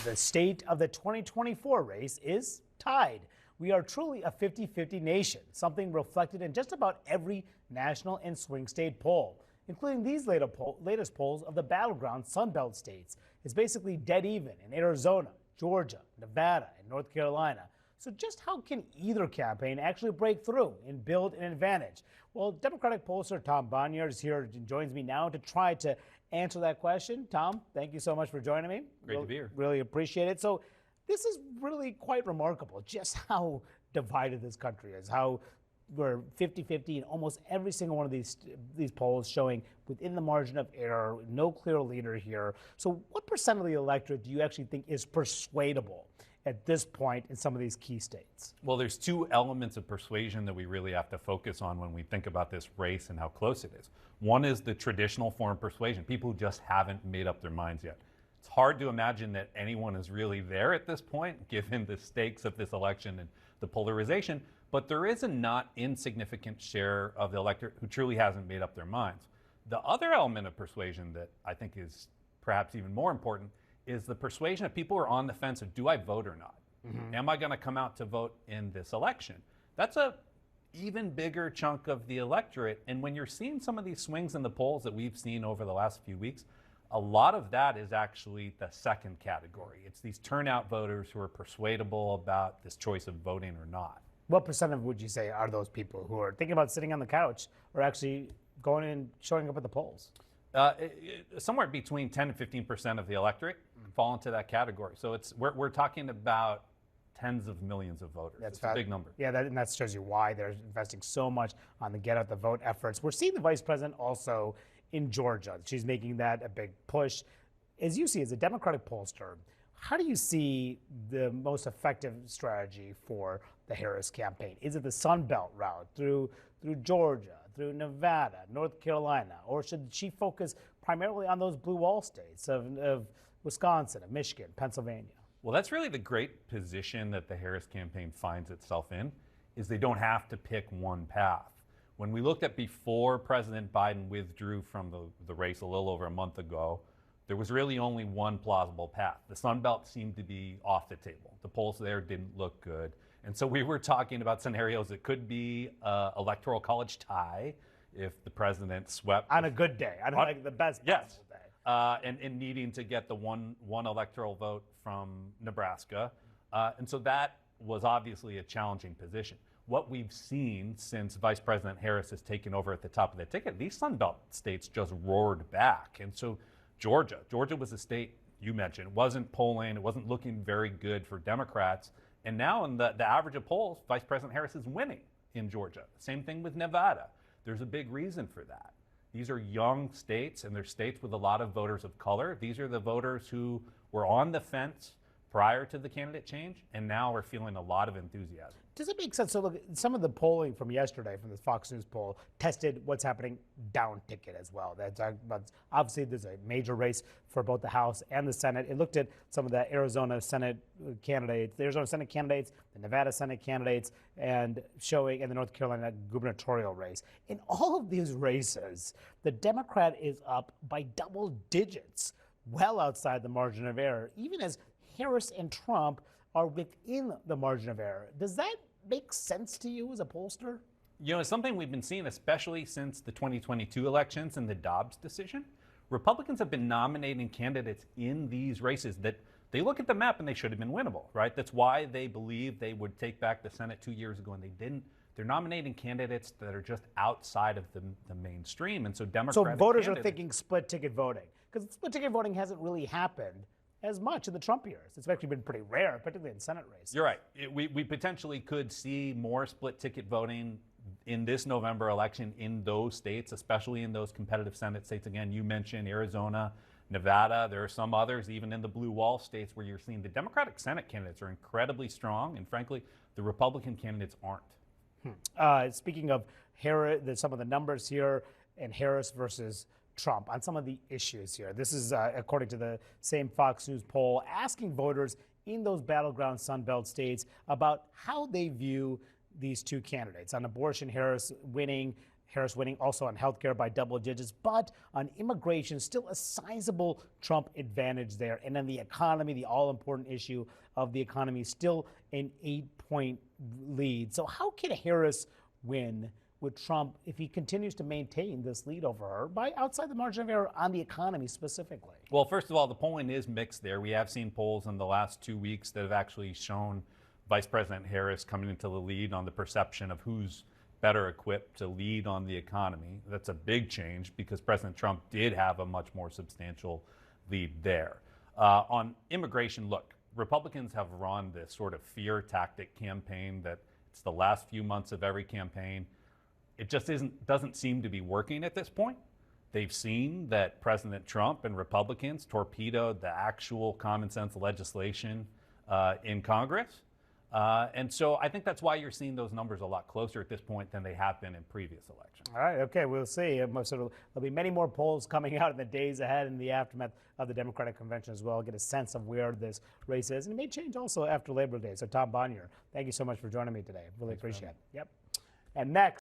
The state of the 2024 race is tied. We are truly a 50-50 nation, something reflected in just about every national and swing state poll, including these latest polls of the battleground Sunbelt states. It's basically dead even in Arizona, Georgia, Nevada, and North Carolina. So just how can either campaign actually break through and build an advantage? Well, Democratic pollster Tom Bonier is here and joins me now to try to answer that question. Tom, thank you so much for joining me. Great to be here. Really appreciate it. So this is really quite remarkable, just how divided this country is, how we're 50-50 in almost every single one of these polls showing within the margin of error, no clear leader here. So what percent of the electorate do you actually think is persuadable at this point in some of these key states? Well, there's two elements of persuasion that we really have to focus on when we think about this race and how close it is. One is the traditional form of persuasion, people who just haven't made up their minds yet. It's hard to imagine that anyone is really there at this point, given the stakes of this election and the polarization, but there is a not insignificant share of the electorate who truly hasn't made up their minds. The other element of persuasion that I think is perhaps even more important is the persuasion of people who are on the fence of, do I vote or not? Am I going to come out to vote in this election? That's a even bigger chunk of the electorate. And when you're seeing some of these swings in the polls that we've seen over the last few weeks, a lot of that is actually the second category. It's these turnout voters who are persuadable about this choice of voting or not. What percent of would you say are those people who are thinking about sitting on the couch or actually going and showing up at the polls? Somewhere between 10 and 15% of the electorate fall into that category. So we're talking about tens of millions of voters. That's a big number. Yeah, and that shows you why they're investing so much on the get out the vote efforts. We're seeing the vice president also in Georgia. She's making that a big push. As you see, as a Democratic pollster, how do you see the most effective strategy for the Harris campaign? Is it the Sun Belt route through Georgia, through Nevada, North Carolina, or should she focus primarily on those blue wall states of Wisconsin, of Michigan, Pennsylvania? Well, that's really the great position that the Harris campaign finds itself in, is they don't have to pick one path. When we looked at before President Biden withdrew from the race a little over a month ago, there was really only one plausible path. The Sun Belt seemed to be off the table. The polls there didn't look good. And so we were talking about scenarios that could be electoral college tie if the president swept. On a good day, on like the best possible day. And needing to get the one electoral vote from Nebraska. And so that was obviously a challenging position. What we've seen since Vice President Harris has taken over at the top of the ticket, these Sun Belt states just roared back. And so Georgia was a state you mentioned, wasn't polling, it wasn't looking very good for Democrats. And now in the average of polls, Vice President Harris is winning in Georgia. Same thing with Nevada. There's a big reason for that. These are young states, and they're states with a lot of voters of color. These are the voters who were on the fence prior to the candidate change, and now are feeling a lot of enthusiasm. Does it make sense? So look, some of the polling from yesterday, from the Fox News poll, tested what's happening down ticket as well. But obviously, there's a major race for both the House and the Senate. It looked at some of the Arizona Senate candidates, the Nevada Senate candidates, and the North Carolina gubernatorial race. In all of these races, the Democrat is up by double digits, well outside the margin of error, even as Harris and Trump are within the margin of error. Does that make sense to you as a pollster? You know, it's something we've been seeing, especially since the 2022 elections and the Dobbs decision. Republicans have been nominating candidates in these races that they look at the map and they should have been winnable, right? That's why they believe they would take back the Senate 2 years ago and they didn't. They're nominating candidates that are just outside of the mainstream. And so Democratic voters are thinking split ticket voting, because split ticket voting hasn't really happened as much in the Trump years. It's actually been pretty rare, particularly in Senate races. You're right. We potentially could see more split ticket voting in this November election in those states, especially in those competitive Senate states. Again, you mentioned Arizona, Nevada. There are some others, even in the blue wall states, where you're seeing the Democratic Senate candidates are incredibly strong, and frankly, the Republican candidates aren't. Speaking of Harris, some of the numbers here, and Harris versus Trump on some of the issues here. This is according to the same Fox News poll, asking voters in those battleground Sunbelt states about how they view these two candidates. On abortion, Harris winning Harris winning also on healthcare by double digits, but on immigration, still a sizable Trump advantage there. And then the economy, the all-important issue of the economy, still an 8-point lead. So how can Harris win with Trump if he continues to maintain this lead over her by outside the margin of error on the economy specifically? Well, first of all, the polling is mixed there. We have seen polls in the last 2 weeks that have actually shown Vice President Harris coming into the lead on the perception of who's better equipped to lead on the economy. That's a big change because President Trump did have a much more substantial lead there. On immigration, look, Republicans have run this sort of fear tactic campaign that it's the last few months of every campaign. It just doesn't seem to be working at this point. They've seen that President Trump and Republicans torpedoed the actual common sense legislation in Congress. And so I think that's why you're seeing those numbers a lot closer at this point than they have been in previous elections. All right, okay, we'll see. There'll be many more polls coming out in the days ahead in the aftermath of the Democratic Convention as well, get a sense of where this race is. And it may change also after Labor Day. So Tom Bonier, thank you so much for joining me today. Really appreciate it. Yep. And next.